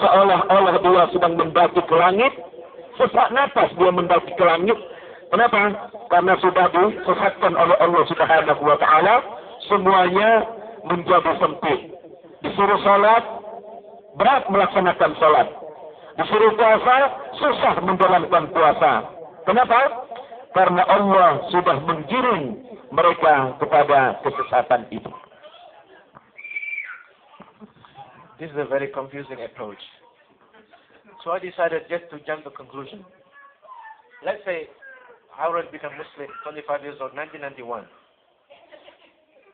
seolah-olah dia sedang mendaki ke langit, sesak napas dia mendaki ke langit. Kenapa? Karena sudah disesatkan oleh Allah Subhanahu wa Ta'ala, semuanya menjadi sempit. Disuruh salat, berat melaksanakan salat. Disuruh puasa, susah menjalankan puasa. Kenapa? Karena Allah sudah menggiring mereka kepada kesesatan itu. This is a very confusing approach. So I decided just to jump to conclusion. Let's say I already become Muslim, 25 years old, 1991.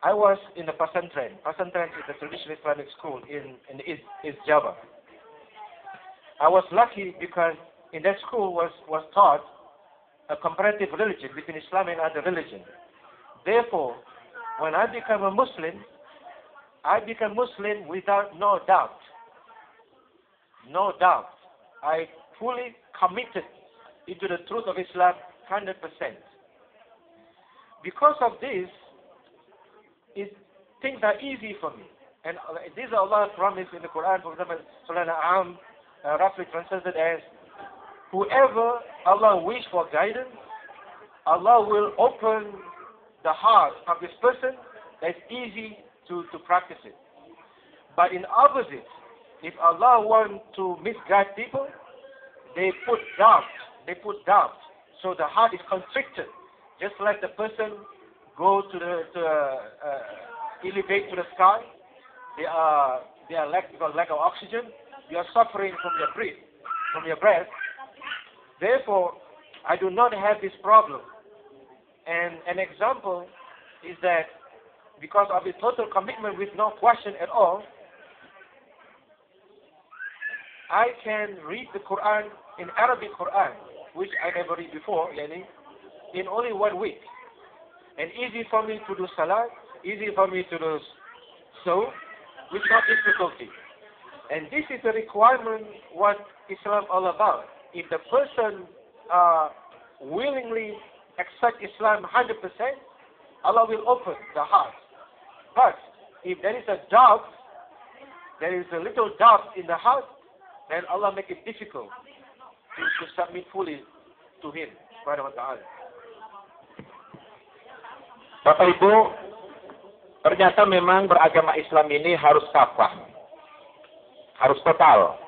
I was in the Pesantren. Pesantren is a traditional Islamic school in East Java. I was lucky because in that school was taught a comparative religion between Islam and other religion. Therefore, when I become a Muslim, I become Muslim without no doubt. No doubt. I fully committed into the truth of Islam 100%. Because of this, things are easy for me. And these are Allah's promise in the Quran. For example, Surah Al-An'am, roughly translated as, whoever Allah wish for guidance, Allah will open the heart of this person that's easy to practice it. But in opposite, if Allah wants to misguide people, they put doubt. So the heart is constricted. Just like the person go to elevate to the sky, they are because lack of oxygen, you are suffering from your breath. Therefore, I do not have this problem. And an example is that because of his total commitment with no question at all, I can read the Quran in Arabic Quran, which I never read before, in only 1 week. And easy for me to do salat, easy for me to do so, with no difficulty. And this is a requirement what Islam all about. If the person willingly accept Islam 100%, Allah will open the heart. But if there is a doubt, there is a little doubt in the heart, then Allah make it difficult to submit fully to Him, Subhanahu wa Ta'ala. Bapak Ibu, ternyata memang beragama Islam ini harus kafah, harus total.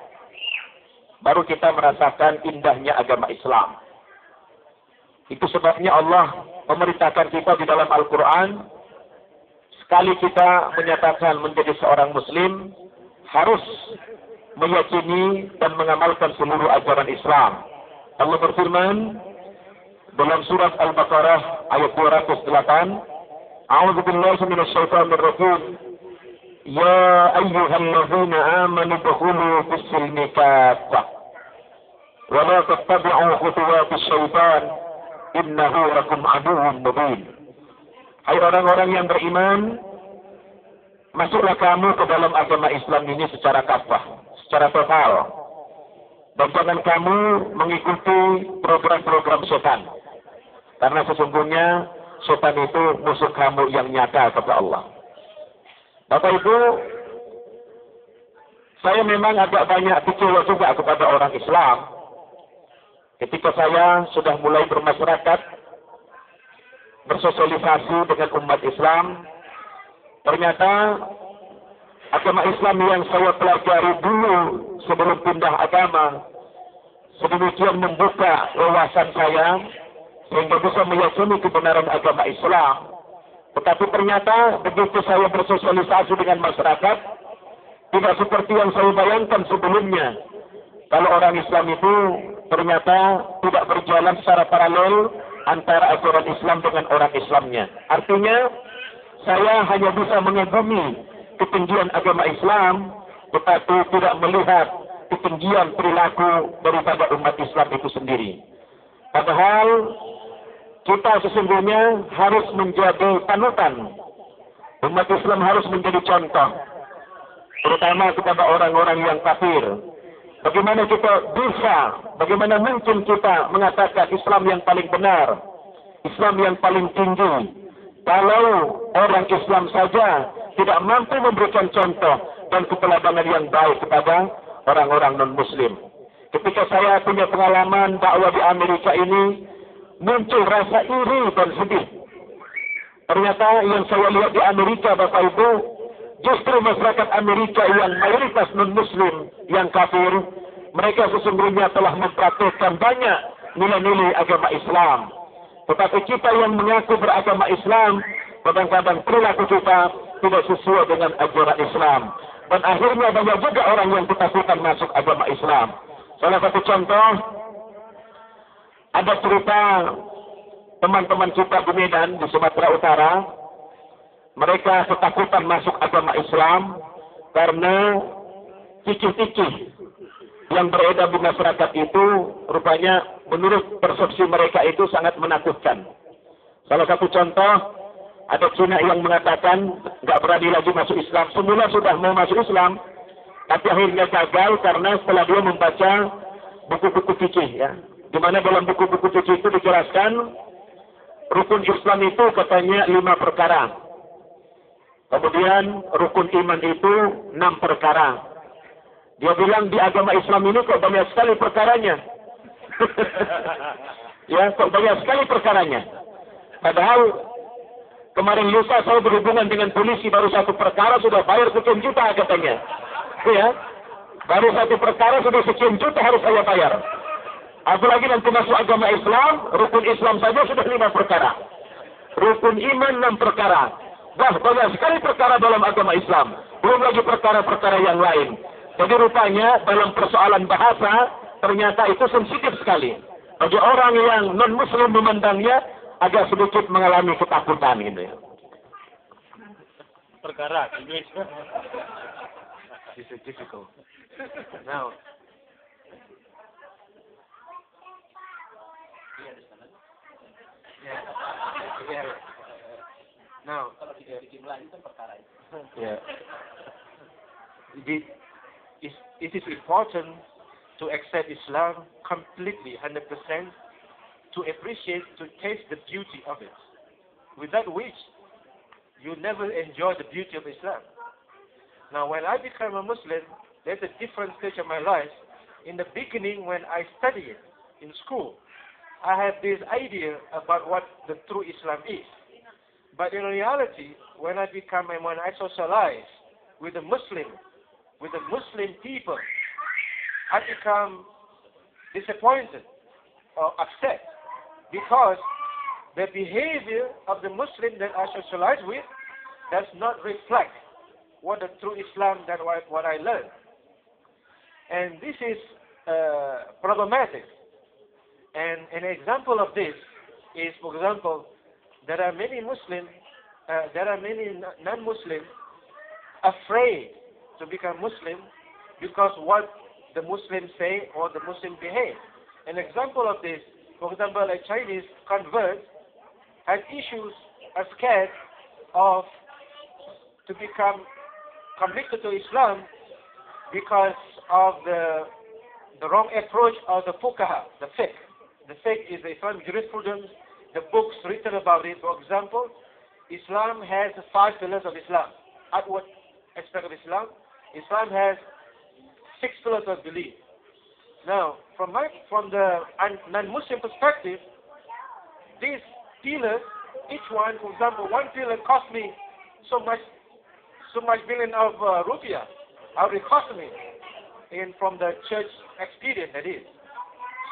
Baru kita merasakan indahnya agama Islam. Itu sebabnya Allah memerintahkan kita di dalam Al-Quran, sekali kita menyatakan menjadi seorang Muslim, harus meyakini dan mengamalkan seluruh ajaran Islam. Allah berfirman dalam surat Al-Baqarah ayat 208, A'udzu billahi minasy syaithanir rajim. Ya ayyuhalladzina amanu dukhulu fis-silmi kaffah wa la tattabi'u khutuwatis syaitan innahu lakum aduwwun mubin. Hai orang-orang yang beriman, masuklah kamu ke dalam agama Islam ini secara kafah, secara total. Dan jangan kamu mengikuti program-program setan. Karena sesungguhnya setan itu musuh kamu yang nyata kepada Allah. Bapak Ibu, saya memang agak banyak kecewa juga kepada orang Islam. Ketika saya sudah mulai bermasyarakat, bersosialisasi dengan umat Islam, ternyata agama Islam yang saya pelajari dulu sebelum pindah agama, sedemikian membuka wawasan saya, sehingga bisa meyakini kebenaran agama Islam. Tetapi ternyata begitu saya bersosialisasi dengan masyarakat, tidak seperti yang saya bayangkan sebelumnya. Kalau orang Islam itu ternyata tidak berjalan secara paralel antara ajaran Islam dengan orang Islamnya. Artinya, saya hanya bisa mengagumi ketinggian agama Islam, tetapi tidak melihat ketinggian perilaku daripada umat Islam itu sendiri. Padahal kita sesungguhnya harus menjadi panutan. Umat Islam harus menjadi contoh, terutama kepada orang-orang yang kafir. Bagaimana bagaimana mungkin kita mengatakan Islam yang paling benar, Islam yang paling tinggi, kalau orang Islam saja tidak mampu memberikan contoh dan keteladanan yang baik kepada orang-orang non-Muslim. Ketika saya punya pengalaman dakwah di Amerika ini, muncul rasa iri dan sedih. Ternyata yang saya lihat di Amerika, Bapak Ibu, justru masyarakat Amerika yang mayoritas non-Muslim, yang kafir, mereka sesungguhnya telah mempraktikkan banyak nilai-nilai agama Islam. Tetapi kita yang mengaku beragama Islam, kadang-kadang perilaku kita tidak sesuai dengan ajaran Islam. Dan akhirnya banyak juga orang yang ketakutan masuk agama Islam. Salah satu contoh, ada cerita teman-teman kita di Medan, di Sumatera Utara. Mereka ketakutan masuk agama Islam karena cicih-cicih yang beredar di masyarakat itu rupanya menurut persepsi mereka itu sangat menakutkan. Salah satu contoh, ada Cina yang mengatakan nggak berani lagi masuk Islam. Semula sudah mau masuk Islam, tapi akhirnya gagal karena setelah dia membaca buku-buku fikih, ya, di mana dalam buku-buku fikih itu dijelaskan rukun Islam itu katanya 5 perkara. Kemudian rukun iman itu 6 perkara. Dia bilang di agama Islam ini kok banyak sekali perkaranya. Ya, kok banyak sekali perkaranya. Padahal kemarin lusa saya berhubungan dengan polisi, baru 1 perkara sudah bayar sekian juta katanya. Ya, baru 1 perkara sudah sekian juta harus saya bayar. Apalagi nanti masuk agama Islam, rukun Islam saja sudah 5 perkara. Rukun iman 6 perkara. Wah, banyak sekali perkara dalam agama Islam. Belum lagi perkara-perkara yang lain. Jadi rupanya dalam persoalan bahasa, ternyata itu sensitif sekali. Bagi orang yang non-Muslim memandangnya, agak sedikit mengalami ketakutan gitu ya. Perkara, English. This is difficult. Now, yeah. Now, yeah. It is important to accept Islam completely, 100%, to appreciate, to taste the beauty of it. Without which, you never enjoy the beauty of Islam. Now, when I became a Muslim, there's a different stage of my life. In the beginning, when I studied in school, I had this idea about what the true Islam is. But in reality, when I socialize with the Muslim people, I become disappointed or upset because the behavior of the Muslim that I socialize with does not reflect what the true Islam, what I learned. And this is problematic. And an example of this is, for example, there are many non-Muslims afraid to become Muslim because what the Muslims say or the Muslim behave. An example of this, for example, a Chinese convert has issues, are scared of to become convicted to Islam because of the wrong approach of the fuqaha, the fiqh. The fiqh is the Islamic jurisprudence, the books written about it. For example, Islam has 5 pillars of Islam. Outward aspect of Islam. Islam has 6 pillars of belief. Now, from the non-Muslim perspective, these pillars, each one, for example, 1 pillar cost me so much billion of rupiah. How it cost me from the church experience, that is.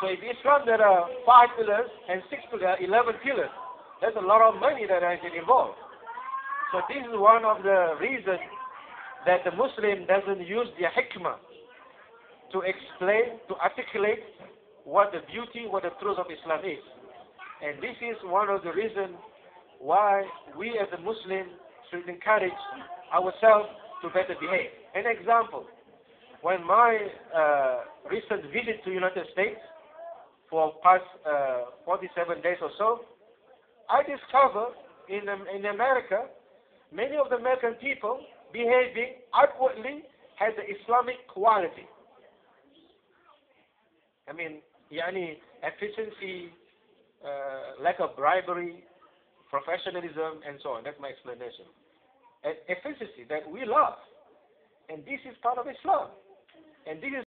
So in Islam there are 5 pillars and 6 pillars, 11 pillars. There's a lot of money that is involved. So this is one of the reasons that the Muslim doesn't use the hikmah to explain, to articulate what the beauty, what the truth of Islam is. And this is one of the reasons why we as a Muslim should encourage ourselves to better behave. An example, when my recent visit to United States for past 47 days or so, I discovered in America, many of the American people behaving outwardly has the Islamic quality. I mean, efficiency, lack of bribery, professionalism, and so on. That's my explanation. And efficiency that we love. And this is part of Islam. And this is